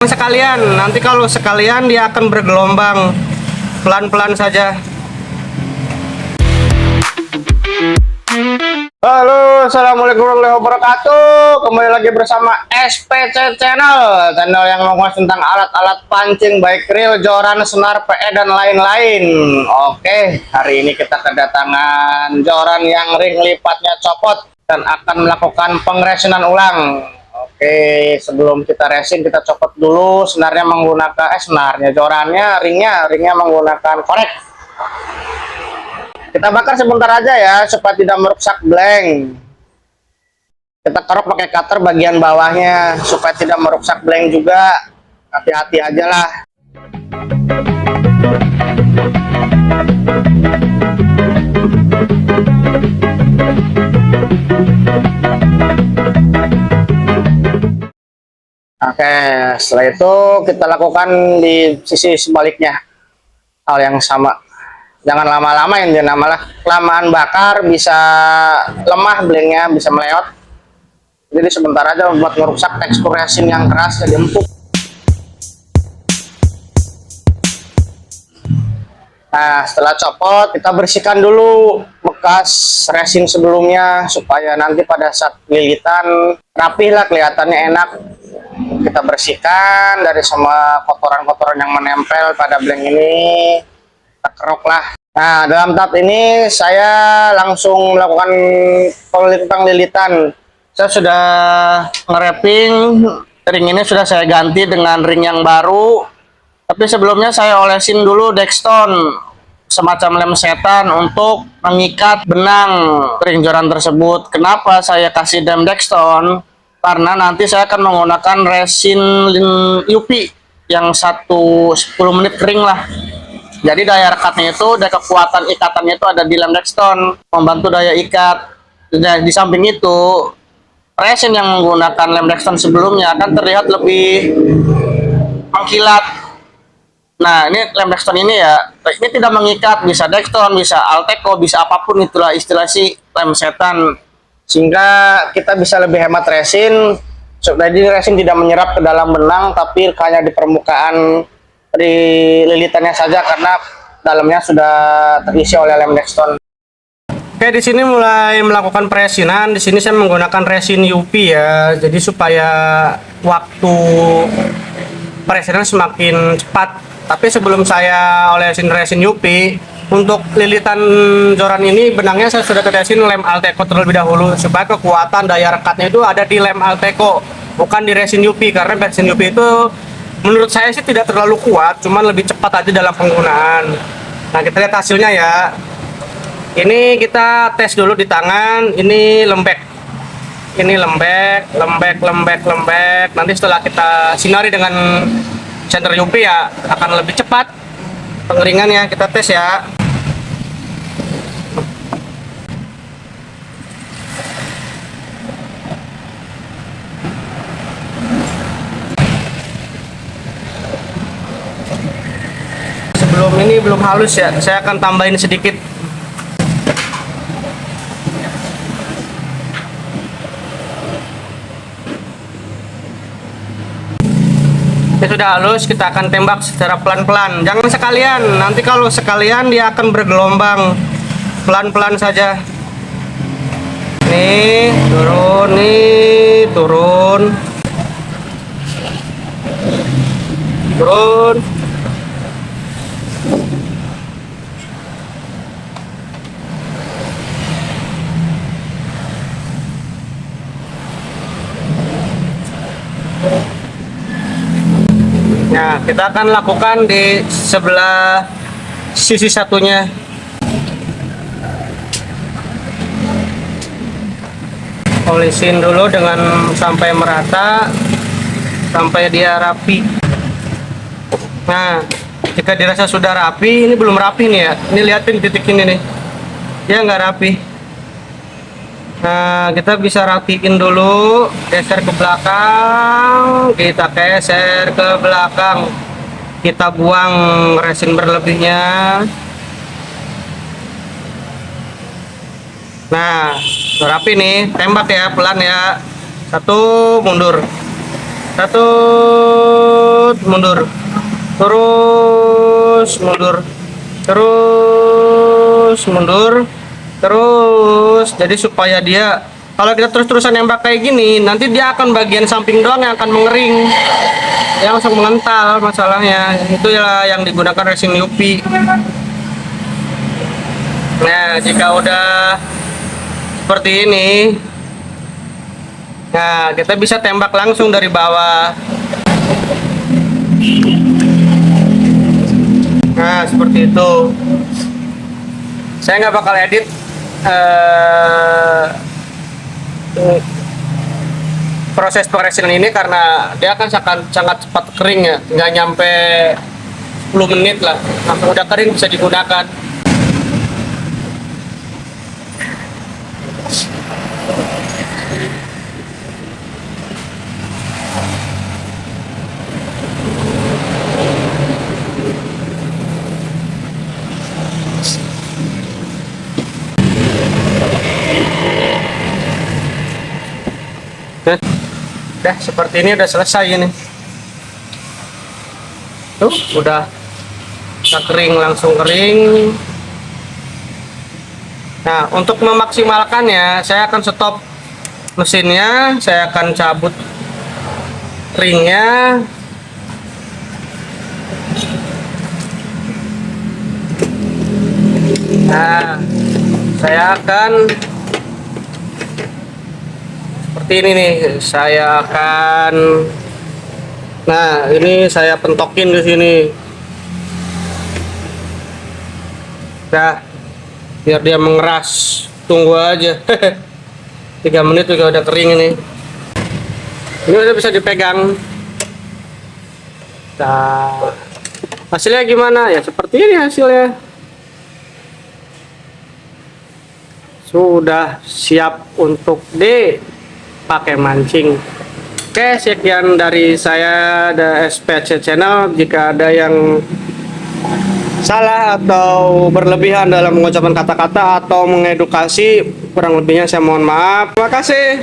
Sekalian, nanti kalau sekalian dia akan bergelombang pelan-pelan saja. Halo, assalamualaikum warahmatullahi wabarakatuh. Kembali lagi bersama SPC channel yang membahas tentang alat-alat pancing baik reel, joran, senar, PE dan lain-lain. Oke, hari ini kita kedatangan joran yang ring lipatnya copot dan akan melakukan pengresinan ulang. Oke, sebelum kita resin kita copot dulu senarnya menggunakan jorannya, ringnya menggunakan korek. Kita bakar sebentar aja ya supaya tidak merusak blank. Kita kerok pakai cutter bagian bawahnya supaya tidak merusak blank juga. Hati-hati aja lah. Oke, setelah itu kita lakukan di sisi sebaliknya hal yang sama. Jangan lama-lama, intinya malah kelamaan bakar bisa lemah blanknya, bisa meleot. Jadi sebentar aja buat merusak tekstur resin yang keras jadi empuk. Nah, setelah copot kita bersihkan dulu bekas resin sebelumnya supaya nanti pada saat lilitan rapih lah, kelihatannya enak. Kita bersihkan dari semua kotoran-kotoran yang menempel pada blank ini. Kita kerok lah. Nah, dalam tahap ini saya langsung melakukan tentang lilitan. Saya sudah nge-wrapping ring ini, sudah saya ganti dengan ring yang baru. Tapi sebelumnya saya olesin dulu Dextone semacam lem setan untuk mengikat benang ring joran tersebut. Kenapa saya kasih lem Dextone? Karena nanti saya akan menggunakan resin UP yang 10 menit kering lah. Jadi daya rekatnya itu, daya kekuatan ikatannya itu ada di lem Dextone, membantu daya ikat. Dan di samping itu, resin yang menggunakan lem Dextone sebelumnya akan terlihat lebih mengkilat. Nah, ini lem Dextone ini ya, ini tidak mengikat, bisa Dextone, bisa Alteco, bisa apapun itulah istilah si lem setan. Sehingga kita bisa lebih hemat resin. Jadi resin tidak menyerap ke dalam benang, tapi hanya di permukaan di lilitannya saja karena dalamnya sudah terisi oleh lem Dextone. Oke, di sini mulai melakukan peresinan. Di sini saya menggunakan resin UP ya. Jadi supaya waktu peresinan semakin cepat. Tapi sebelum saya olesin resin UP, untuk lilitan joran ini benangnya saya sudah tetesin lem Alteco terlebih dahulu supaya kekuatan daya rekatnya itu ada di lem Alteco, bukan di resin UP, karena resin UP itu menurut saya sih tidak terlalu kuat, cuman lebih cepat aja dalam penggunaan. Nah, kita lihat hasilnya ya. Ini kita tes dulu di tangan, ini lembek. Ini lembek. Nanti setelah kita sinari dengan center UV ya akan lebih cepat pengeringannya. Kita tes ya. Sebelum ini belum halus ya, saya akan tambahin sedikit. Ini sudah halus, kita akan tembak secara pelan-pelan. Jangan sekalian, nanti kalau sekalian dia akan bergelombang. Pelan-pelan saja. Nih, turun. Nah, kita akan lakukan di sebelah sisi satunya. Olesin dulu dengan sampai merata, sampai dia rapi. Nah, jika dirasa sudah rapi, ini belum rapi nih ya. Ini lihatin titik ini nih, dia nggak rapi. Nah, kita bisa rapiin dulu, geser ke belakang, kita geser ke belakang, kita buang resin berlebihnya. Nah, rapi nih, tembak ya, pelan ya. Satu, mundur. Satu, mundur. Terus mundur. Terus mundur. Terus. Jadi supaya dia, kalau kita terus-terusan nembak kayak gini, nanti dia akan bagian samping doang yang akan mengering. Dia langsung mengental masalahnya. Itu ya yang digunakan racing UV. Nah, jika udah seperti ini, nah kita bisa tembak langsung dari bawah. Nah, seperti itu. Saya nggak bakal edit proses pengresinan ini karena dia akan sangat cepat kering ya, nggak nyampe 10 menit lah. Nah, udah kering bisa digunakan. Udah seperti ini, udah selesai ini. Tuh udah kering, langsung kering. Nah, untuk memaksimalkannya saya akan stop mesinnya, saya akan cabut ringnya. Nah, saya akan seperti ini nih, saya akan, nah ini saya pentokin ke sini. Nah, biar dia mengeras. Tunggu aja. 3 menit juga udah kering ini. Ini udah bisa dipegang. Nah, hasilnya gimana? Ya seperti ini hasilnya. Sudah siap untuk dipakai mancing. Oke, sekian dari saya, ada SPC Channel. Jika ada yang salah atau berlebihan dalam mengucapkan kata-kata atau mengedukasi, kurang lebihnya saya mohon maaf. Terima kasih.